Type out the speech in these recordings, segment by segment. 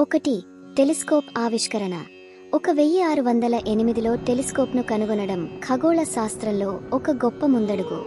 ఒకటి టెలిస్కోప్ ఆవిష్కరణ 1608లో టెలిస్కోప్ను కనుగొనడం ఖగోళ శాస్త్రంలో ఒక గొప్ప ముందడుగు.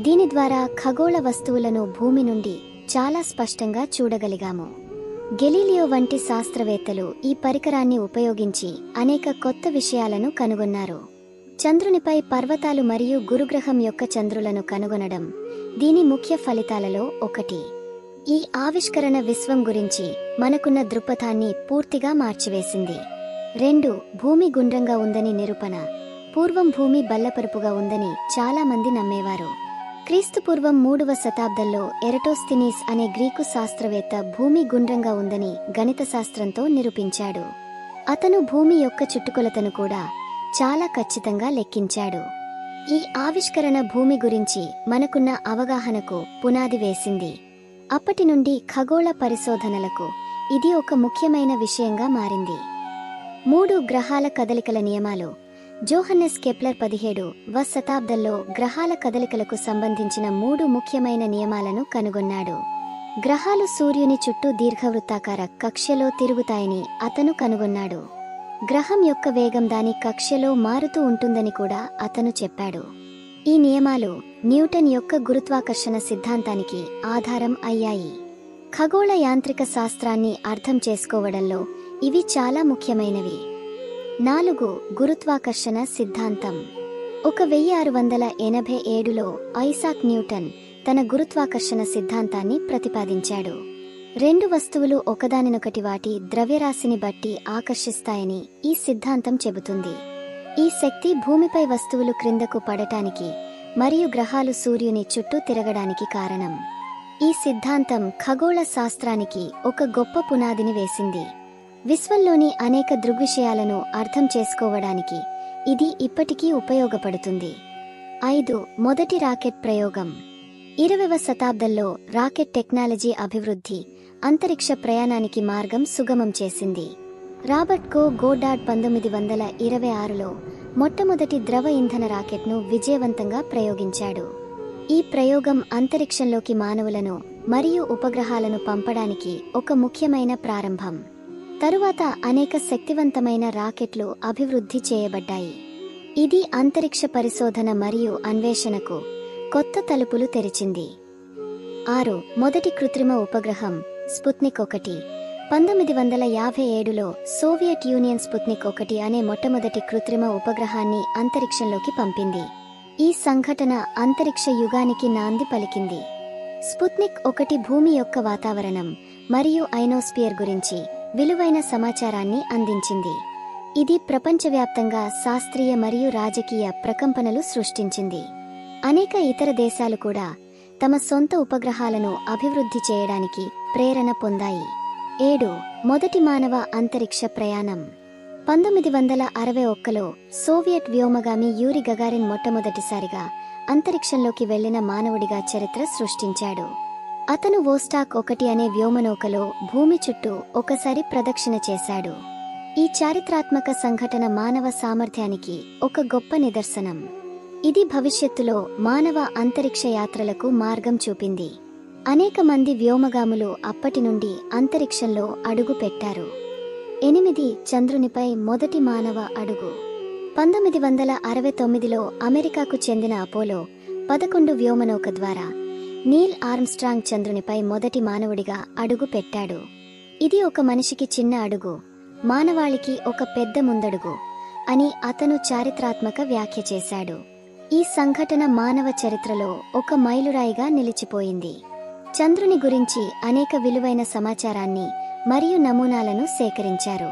దీని ద్వారా ఖగోళ వస్తువులను భూమి నుండి చాలా స్పష్టంగా చూడగలిగాము. గెలీలియో వంటి శాస్త్రవేత్తలు ఈ పరికరాన్ని ఉపయోగించి అనేక కొత్త విషయాలను కనుగొన్నారు. చంద్రునిపై పర్వతాలు మరియు గురుగ్రహం యొక్క చంద్రులను కనుగొనడం దీని ముఖ్య ఫలితాలలో ఒకటి. ఈ ఆవిష్కరణ విశ్వం గురించి మనకున్న దృక్పథాన్ని పూర్తిగా మార్చివేసింది. 2 భూమి గుండ్రంగా ఉందని నిరూపణ. పూర్వం భూమి బల్లపరుపుగా ఉందని చాలా మంది నమ్మేవారు. క్రీస్తుపూర్వం 3వ శతాబ్దంలో ఎరటోస్థెనీస్ అనే గ్రీకు శాస్త్రవేత్త భూమి గుండ్రంగా ఉందని గణిత శాస్త్రంతో నిరూపించాడు. అతను భూమి యొక్క చుట్టుకొలతను కూడా చాలా ఖచ్చితంగా లెక్కించాడు. ఈ ఆవిష్కరణ భూమి గురించి మనకున్న అవగాహనకు పునాది వేసింది. అప్పటి నుండి ఖగోళ పరిశోధనలకు ఇది ఒక ముఖ్యమైన విషయంగా మారింది. 3 గ్రహాల కదలికల నియమాలు. జోహన్నెస్ కెప్లర్ 17వ శతాబ్దంలో గ్రహాల కదలికలకు సంబంధించిన 3 ముఖ్యమైన నియమాలను కనుగొన్నాడు. గ్రహాలు సూర్యుని చుట్టూ దీర్ఘవృత్తాకార కక్ష్యలో తిరుగుతాయని అతను కనుగొన్నాడు. గ్రహం యొక్క వేగం దాని కక్ష్యలో మారుతూ ఉంటుందని కూడా అతను చెప్పాడు. ఈ నియమాలు న్యూటన్ యొక్క గురుత్వాకర్షణ సిద్ధాంతానికి ఆధారం అయ్యాయి. ఖగోళ యాంత్రిక శాస్త్రాన్ని అర్థం చేసుకోవడంలో ఇవి చాలా ముఖ్యమైనవి. 4 గురుత్వాకర్షణ సిద్ధాంతం. 1687లో ఐసాక్ న్యూటన్ తన గురుత్వాకర్షణ సిద్ధాంతాన్ని ప్రతిపాదించాడు. 2 వస్తువులు ఒకదానినొకటి వాటి ద్రవ్యరాశిని బట్టి ఆకర్షిస్తాయని ఈ సిద్ధాంతం చెబుతుంది. ఈ శక్తి భూమిపై వస్తువులు క్రిందకు పడటానికి మరియు గ్రహాలు సూర్యుని చుట్టూ తిరగడానికి కారణం. ఈ సిద్ధాంతం ఖగోళ శాస్త్రానికి ఒక గొప్ప పునాదిని వేసింది. విశ్వంలోని అనేక దృగ్విషయాలను అర్థం చేసుకోవడానికి ఇది ఇప్పటికీ ఉపయోగపడుతుంది. 5 మొదటి రాకెట్ ప్రయోగం. 20వ శతాబ్దంలో రాకెట్ టెక్నాలజీ అభివృద్ధి అంతరిక్ష ప్రయాణానికి మార్గం సుగమం చేసింది. రాబర్ట్ గోడార్డ్ 1926లో మొట్టమొదటి ద్రవ ఇంధన రాకెట్ను విజయవంతంగా ప్రయోగించాడు. ఈ ప్రయోగం అంతరిక్షంలోకి మానవులను మరియు ఉపగ్రహాలను పంపడానికి ఒక ముఖ్యమైన ప్రారంభం. తరువాత అనేక శక్తివంతమైన రాకెట్లు అభివృద్ధి చేయబడ్డాయి. ఇది అంతరిక్ష పరిశోధన మరియు అన్వేషణకు కొత్త తలుపులు తెరిచింది. 6 మొదటి కృత్రిమ ఉపగ్రహం స్పుత్నిక్ 1. 1957లో సోవియట్ యూనియన్ స్పుత్నిక్ 1 అనే మొట్టమొదటి కృత్రిమ ఉపగ్రహాన్ని అంతరిక్షంలోకి పంపింది. ఈ సంఘటన అంతరిక్ష యుగానికి నాంది పలికింది. స్పుత్నిక్ 1 భూమి యొక్క వాతావరణం మరియు ఐనోస్పియర్ గురించి విలువైన సమాచారాన్ని అందించింది. ఇది ప్రపంచవ్యాప్తంగా శాస్త్రీయ మరియు రాజకీయ ప్రకంపనలు సృష్టించింది. అనేక ఇతర దేశాలు కూడా తమ సొంత ఉపగ్రహాలను అభివృద్ధి చేయడానికి ప్రేరణ పొందాయి. 7 మొదటి మానవ అంతరిక్ష ప్రయాణం. 1961లో సోవియట్ వ్యోమగామి యూరి గగారిన్ మొట్టమొదటిసారిగా అంతరిక్షంలోకి వెళ్లిన మానవుడిగా చరిత్ర సృష్టించాడు. అతను వోస్టాక్ 1 అనే వ్యోమనౌకలో భూమి చుట్టూ ఒకసారి ప్రదక్షిణ చేశాడు. ఈ చారిత్రాత్మక సంఘటన మానవ సామర్థ్యానికి ఒక గొప్ప నిదర్శనం. ఇది భవిష్యత్తులో మానవ అంతరిక్ష యాత్రలకు మార్గం చూపింది. అనేక మంది వ్యోమగాములు అప్పటి నుండి అంతరిక్షంలో అడుగు పెట్టారు. 8 చంద్రునిపై మొదటి మానవ అడుగు. 1969లో అమెరికాకు చెందిన అపోలో 11 వ్యోమనౌక ద్వారా నీల్ ఆర్మ్స్ట్రాంగ్ చంద్రునిపై మొదటి మానవుడిగా అడుగు పెట్టాడు. ఇది ఒక మనిషికి చిన్న అడుగు, మానవాళికి ఒక పెద్ద ముందడుగు అని అతను చారిత్రాత్మక వ్యాఖ్య చేశాడు. ఈ సంఘటన మానవ చరిత్రలో ఒక మైలురాయిగా నిలిచిపోయింది. చంద్రుని గురించి అనేక విలువైన సమాచారాన్ని మరియు నమూనాలను సేకరించారు.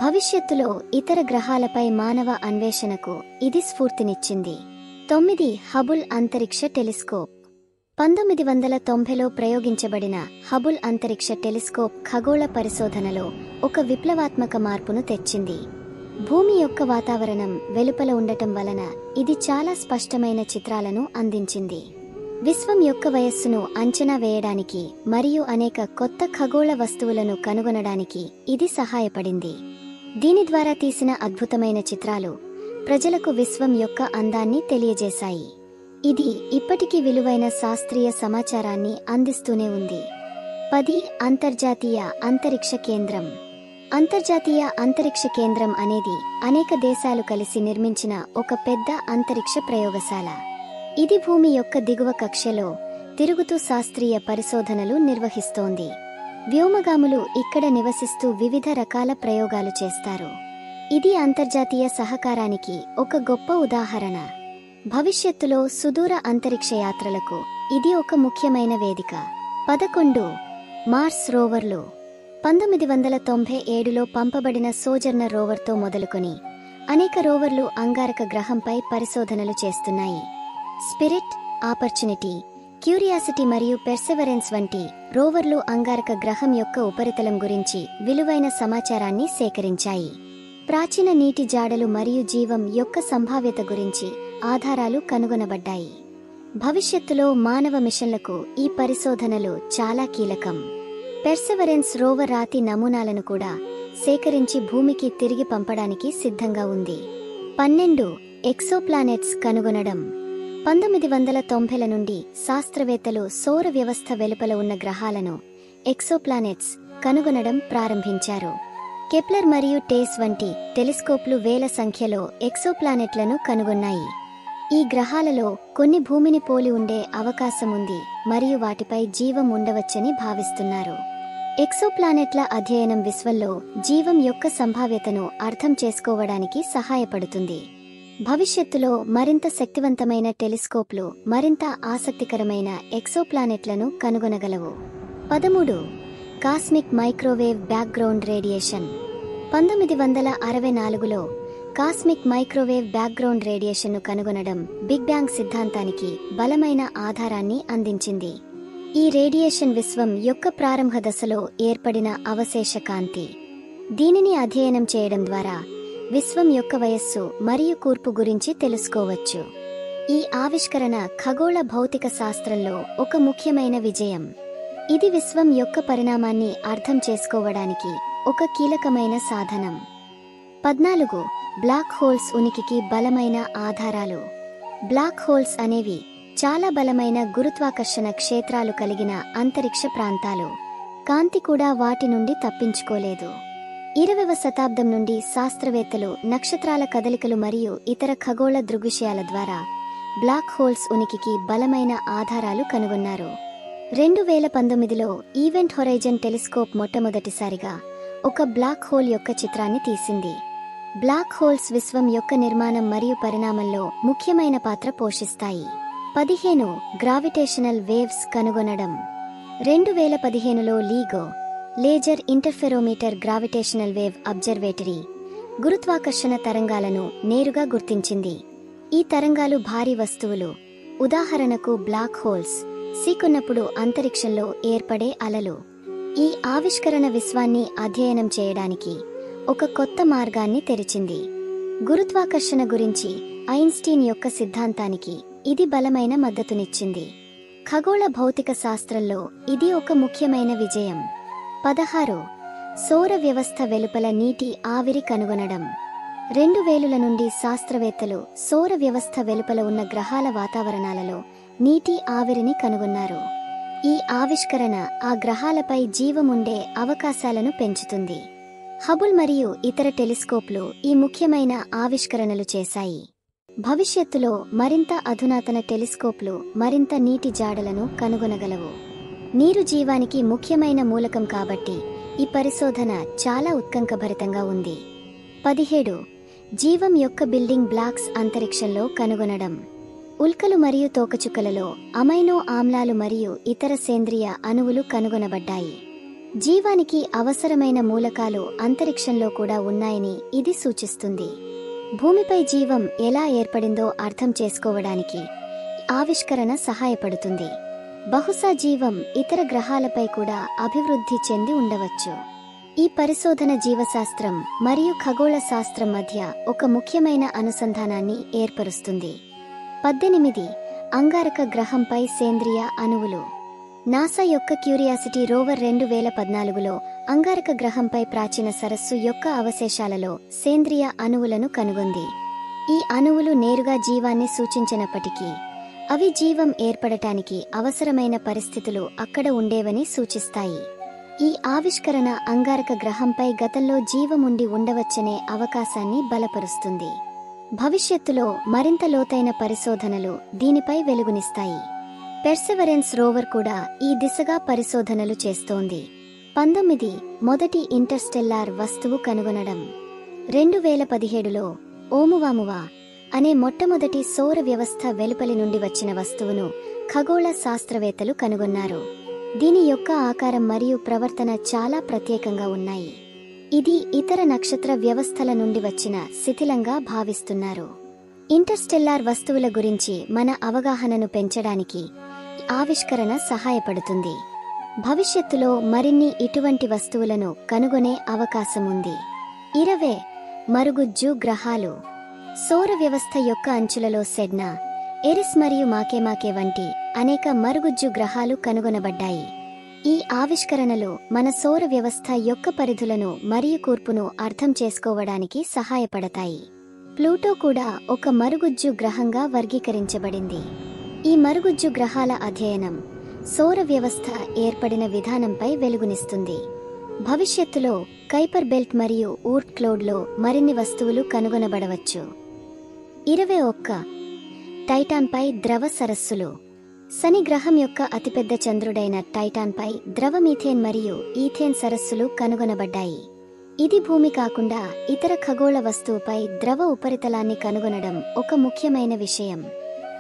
భవిష్యత్తులో ఇతర గ్రహాలపై మానవ అన్వేషణకు ఇది స్ఫూర్తినిచ్చింది. 9 హబుల్ అంతరిక్ష టెలిస్కోప్. 1990లో ప్రయోగించబడిన హబుల్ అంతరిక్ష టెలిస్కోప్ ఖగోళ పరిశోధనలో ఒక విప్లవాత్మక మార్పును తెచ్చింది. భూమి యొక్క వాతావరణం వెలుపల ఉండటం వలన ఇది చాలా స్పష్టమైన చిత్రాలను అందించింది. విశ్వం యొక్క వయస్సును అంచనా వేయడానికి మరియు అనేక కొత్త ఖగోళ వస్తువులను కనుగొనడానికి ఇది సహాయపడింది. దీని ద్వారా తీసిన అద్భుతమైన చిత్రాలు ప్రజలకు విశ్వం యొక్క అందాన్ని తెలియజేశాయి. ఇది ఇప్పటికీ విలువైన శాస్త్రీయ సమాచారాన్ని అందిస్తూనే ఉంది. 10. అంతర్జాతీయ అంతరిక్ష కేంద్రం. అంతర్జాతీయ అంతరిక్ష కేంద్రం అనేది అనేక దేశాలు కలిసి నిర్మించిన ఒక పెద్ద అంతరిక్ష ప్రయోగశాల. ఇది భూమి యొక్క దిగువ కక్షలో తిరుగుతూ శాస్త్రీయ పరిశోధనలు నిర్వహిస్తోంది. వ్యోమగాములు ఇక్కడ నివసిస్తూ వివిధ రకాల ప్రయోగాలు చేస్తారు. ఇది అంతర్జాతీయ సహకారానికి ఒక గొప్ప ఉదాహరణ. భవిష్యత్తులో సుదూర అంతరిక్ష యాత్రలకు ఇది ఒక ముఖ్యమైన వేదిక. 11. మార్స్ రోవర్లు. 1997లో పంపబడిన సోజర్నర్ రోవర్తో మొదలుకొని అనేక రోవర్లు అంగారక గ్రహంపై పరిశోధనలు చేస్తున్నాయి. స్పిరిట్, ఆపర్చునిటీ, క్యూరియాసిటీ మరియు పెర్సెవరెన్స్ వంటి రోవర్లు అంగారక గ్రహం యొక్క ఉపరితలం గురించి విలువైన సమాచారాన్ని సేకరించాయి. ప్రాచీన నీటి జాడలు మరియు జీవం యొక్క సంభావ్యత గురించి ఆధారాలు కనుగొనబడ్డాయి. భవిష్యత్తులో మానవ మిషన్లకు ఈ పరిశోధనలు చాలా కీలకం. పెర్సెవరెన్స్ రోవర్ రాతి నమూనాలను కూడా సేకరించి భూమికి తిరిగి పంపడానికి సిద్ధంగా ఉంది. 12. ఎక్సోప్లానెట్స్ కనుగొనడం. 1990ల నుండి శాస్త్రవేత్తలు సౌర వ్యవస్థ వెలుపల ఉన్న గ్రహాలను ఎక్సోప్లానెట్స్ కనుగొనడం ప్రారంభించారు. కెప్లర్ మరియు టేస్ వంటి టెలిస్కోప్లు వేల సంఖ్యలో ఎక్సోప్లానెట్లను కనుగొన్నాయి. ఈ గ్రహాలలో కొన్ని భూమిని పోలి ఉండే అవకాశం ఉంది మరియు వాటిపై జీవం ఉండవచ్చని భావిస్తున్నారు. ఎక్సోప్లానెట్ల అధ్యయనం విశ్వంలో జీవం యొక్క సంభావ్యతను అర్థం చేసుకోవడానికి సహాయపడుతుంది. భవిష్యత్తులో మరింత శక్తివంతమైన టెలిస్కోప్లు మరింత ఆసక్తికరమైన ఎక్సోప్లానెట్లను కనుగొనగలవు. 13. Cosmic microwave background radiation. 1964లో కాస్మిక్ మైక్రోవేవ్ బ్యాక్గ్రౌండ్ రేడియేషన్ను కనుగొనడం బిగ్ బ్యాంగ్ సిద్ధాంతానికి బలమైన ఆధారాన్ని అందించింది. ఈ రేడియేషన్ విశ్వం యొక్క ప్రారంభ దశలో ఏర్పడిన అవశేష కాంతి. దీనిని అధ్యయనం చేయడం ద్వారా విశ్వం యొక్క వయస్సు మరియు కూర్పు గురించి తెలుసుకోవచ్చు. ఈ ఆవిష్కరణ ఖగోళ భౌతిక శాస్త్రంలో ఒక ముఖ్యమైన విజయం. ఇది విశ్వం యొక్క పరిణామాన్ని అర్థం చేసుకోవడానికి ఒక కీలకమైన సాధనం. 14. బ్లాక్ హోల్స్ ఉనికికి బలమైన ఆధారాలు. బ్లాక్ హోల్స్ అనేవి చాలా బలమైన గురుత్వాకర్షణ క్షేత్రాలు కలిగిన అంతరిక్ష ప్రాంతాలు. కాంతి కూడా వాటి నుండి తప్పించుకోలేదు. 20వ శతాబ్దం నుండి శాస్త్రవేత్తలు నక్షత్రాల కదలికలు మరియు ఇతర ఖగోళ దృగ్విషయాల ద్వారా బ్లాక్ హోల్స్ ఉనికికి బలమైన ఆధారాలు కనుగొన్నారు. 2019లో ఈవెంట్ హొరైజన్ టెలిస్కోప్ మొట్టమొదటిసారిగా ఒక బ్లాక్ హోల్ యొక్క చిత్రాన్ని తీసింది. బ్లాక్ హోల్స్ విశ్వం యొక్క నిర్మాణం మరియు పరిణామంలో ముఖ్యమైన పాత్ర పోషిస్తాయి. 15. గ్రావిటేషనల్ వేవ్స్ కనుగొనడం. 2015లో LIGO laser interferometer gravitational wave observatory గురుత్వాకర్షణ తరంగాలను నేరుగా గుర్తించింది. ఈ తరంగాలు భారీ వస్తువులు, ఉదాహరణకు బ్లాక్ హోల్స్, సీకున్నప్పుడు అంతరిక్షంలో ఏర్పడే అలలు. ఈ ఆవిష్కరణ విశ్వాన్ని అధ్యయనం చేయడానికి ఒక కొత్త మార్గాన్ని తెరిచింది. గురుత్వాకర్షణ గురించి ఐన్స్టీన్ యొక్క సిద్ధాంతానికి ఇది బలమైన మద్దతునిచ్చింది. ఖగోళ భౌతిక శాస్త్రంలో ఇది ఒక ముఖ్యమైన విజయం. 16. సౌర వ్యవస్థ వెలుపల నీటి ఆవిరి కనుగొనడం. 2000ల నుండి శాస్త్రవేత్తలు సౌర వ్యవస్థ వెలుపల ఉన్న గ్రహాల వాతావరణాలలో నీటి ఆవిరిని కనుగొన్నారు. ఈ ఆవిష్కరణ ఆ గ్రహాలపై జీవముండే అవకాశాలను పెంచుతుంది. హబుల్ మరియు ఇతర టెలిస్కోప్లు ఈ ముఖ్యమైన ఆవిష్కరణలు చేశాయి. భవిష్యత్తులో మరింత అధునాతన టెలిస్కోప్లు మరింత నీటి జాడలను కనుగొనగలవు. నీరు జీవానికి ముఖ్యమైన మూలకం కాబట్టి ఈ పరిశోధన చాలా ఉత్కంఠభరితంగా ఉంది. 17. జీవం యొక్క బిల్డింగ్ బ్లాక్స్ అంతరిక్షంలో కనుగొనడం. ఉల్కలు మరియు తోకచుక్కలలో అమైనో ఆమ్లాలు మరియు ఇతర సేంద్రియ అణువులు కనుగొనబడ్డాయి. జీవానికి అవసరమైన మూలకాలు అంతరిక్షంలో కూడా ఉన్నాయని ఇది సూచిస్తుంది. భూమిపై జీవం ఎలా ఏర్పడిందో అర్థం చేసుకోవడానికి ఆవిష్కరణ సహాయపడుతుంది. బహుశా జీవం ఇతర గ్రహాలపై కూడా అభివృద్ధి చెంది ఉండవచ్చు. ఈ పరిశోధన జీవశాస్త్రం మరియు ఖగోళ శాస్త్రం మధ్య ఒక ముఖ్యమైన అనుసంధానాన్ని ఏర్పరుస్తుంది. 18. అంగారక గ్రహంపై సేంద్రియ అణువులు. నాసా యొక్క క్యూరియాసిటీ రోవర్ 2014లో అంగారక గ్రహంపై ప్రాచీన సరస్సు యొక్క అవశేషాలలో సేంద్రియ అణువులను కనుగొంది. ఈ అణువులు నేరుగా జీవాన్ని సూచించినప్పటికీ అవి జీవం ఏర్పడటానికి అవసరమైన పరిస్థితులు అక్కడ ఉండేవని సూచిస్తాయి. ఈ ఆవిష్కరణ అంగారక గ్రహంపై గతంలో జీవం ఉండి ఉండవచ్చనే అవకాశాన్ని బలపరుస్తుంది. భవిష్యత్తులో మరింత లోతైన పరిశోధనలు దీనిపై వెలుగునిస్తాయి. పెర్సెవరెన్స్ రోవర్ కూడా ఈ దిశగా పరిశోధనలు చేస్తోంది. 19 మొదటి ఇంటర్స్టెల్లార్ వస్తువు కనుగొనడం. 2017లో ఓమువామువా అనే మొట్టమొదటి సౌర వ్యవస్థ వెలుపలి నుండి వచ్చిన వస్తువును ఖగోళ శాస్త్రవేత్తలు కనుగొన్నారు. దీని యొక్క ఆకారం మరియు ప్రవర్తన చాలా ప్రత్యేకంగా ఉన్నాయి. ఇది ఇతర నక్షత్ర వ్యవస్థల నుండి వచ్చిన శిథిలంగా భావిస్తున్నారు. ఇంటర్స్టెల్లార్ వస్తువుల గురించి మన అవగాహనను పెంచడానికి ఆవిష్కరణ సహాయపడుతుంది. భవిష్యత్తులో మరిన్ని ఇటువంటి వస్తువులను కనుగొనే అవకాశం ఉంది. 20 మరుగుజ్జు గ్రహాలు. సౌర వ్యవస్థ యొక్క అంచులలో సెడ్నా, ఎరిస్ మరియు మాకేమాకే వంటి అనేక మరుగుజ్జు గ్రహాలు కనుగొనబడ్డాయి. ఈ ఆవిష్కరణలు మన సౌర వ్యవస్థ యొక్క పరిధులను మరియు కూర్పును అర్థం చేసుకోవడానికి సహాయపడతాయి. ప్లూటో కూడా ఒక మరుగుజ్జు గ్రహంగా వర్గీకరించబడింది. ఈ మరుగుజ్జు గ్రహాల అధ్యయనం సౌర వ్యవస్థ ఏర్పడిన విధానంపై వెలుగునిస్తుంది. భవిష్యత్తులో కైపర్ బెల్ట్ మరియు ఊర్ట్ క్లౌడ్లో మరిన్ని వస్తువులు కనుగొనబడవచ్చు. 21 టైటాన్పై ద్రవ సరస్సులు. శని గ్రహం యొక్క అతిపెద్ద చంద్రుడైన టైటాన్పై ద్రవ మీథేన్ మరియు ఈథేన్ సరస్సులు కనుగొనబడ్డాయి. ఇది భూమి కాకుండా ఇతర ఖగోళ వస్తువుపై ద్రవ ఉపరితలాన్ని కనుగొనడం ఒక ముఖ్యమైన విషయం.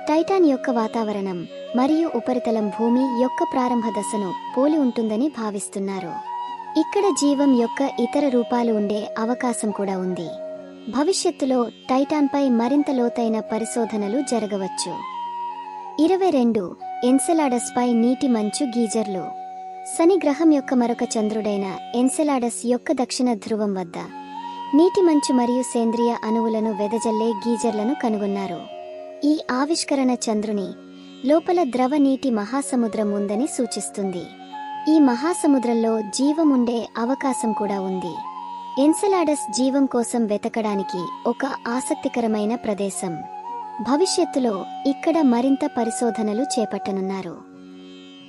టైటాన్ యొక్క వాతావరణం మరియు ఉపరితలం భూమి యొక్క ప్రారంభ దశను పోలి ఉంటుందని భావిస్తున్నారు. ఇక్కడ జీవం యొక్క ఇతర రూపాలు ఉండే అవకాశం కూడా ఉంది. భవిష్యత్తులో టైటాన్పై మరింత లోతైన పరిశోధనలు జరగవచ్చు. 22 ఎన్సెలాడస్ పై నీటి మంచు గీజర్లు. శని గ్రహం యొక్క మరొక చంద్రుడైన ఎన్సెలాడస్ యొక్క దక్షిణ ధ్రువం వద్ద నీటి మంచు మరియు సేంద్రియ అణువులను వెదజల్లే గీజర్లను కనుగొన్నారు. ఈ ఆవిష్కరణ చంద్రుని లోపల ద్రవ నీటి మహాసముద్రం ఉందని సూచిస్తుంది. ఈ మహాసముద్రంలో జీవం ఉండే అవకాశం కూడా ఉంది. ఎన్సెలాడస్ జీవం కోసం వెతకడానికి ఒక ఆసక్తికరమైన ప్రదేశం. భవిష్యత్తులో ఇక్కడ మరింత పరిశోధనలు చేపట్టనున్నారు.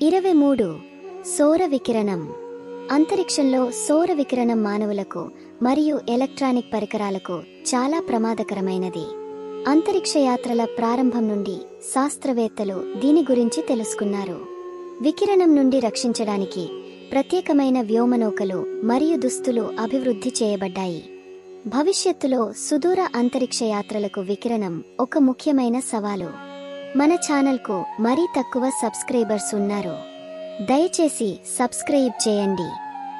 23 సౌర వికిరణం. అంతరిక్షంలో సౌర వికిరణం మానవులకు మరియు ఎలక్ట్రానిక్ పరికరాలకు చాలా ప్రమాదకరమైనది. అంతరిక్ష యాత్రల ప్రారంభం నుండి శాస్త్రవేత్తలు దీని గురించి తెలుసుకున్నారు. వికిరణం నుండి రక్షించడానికి ప్రత్యేకమైన వ్యోమనౌకలు మరియు దుస్తులు అభివృద్ధి చేయబడ్డాయి. భవిష్యత్తులో సుదూర అంతరిక్ష యాత్రలకు వికిరణం ఒక ముఖ్యమైన సవాలు. మన ఛానల్కు మరీ తక్కువ సబ్స్క్రైబర్స్ ఉన్నారు. దయచేసి సబ్స్క్రైబ్ చేయండి.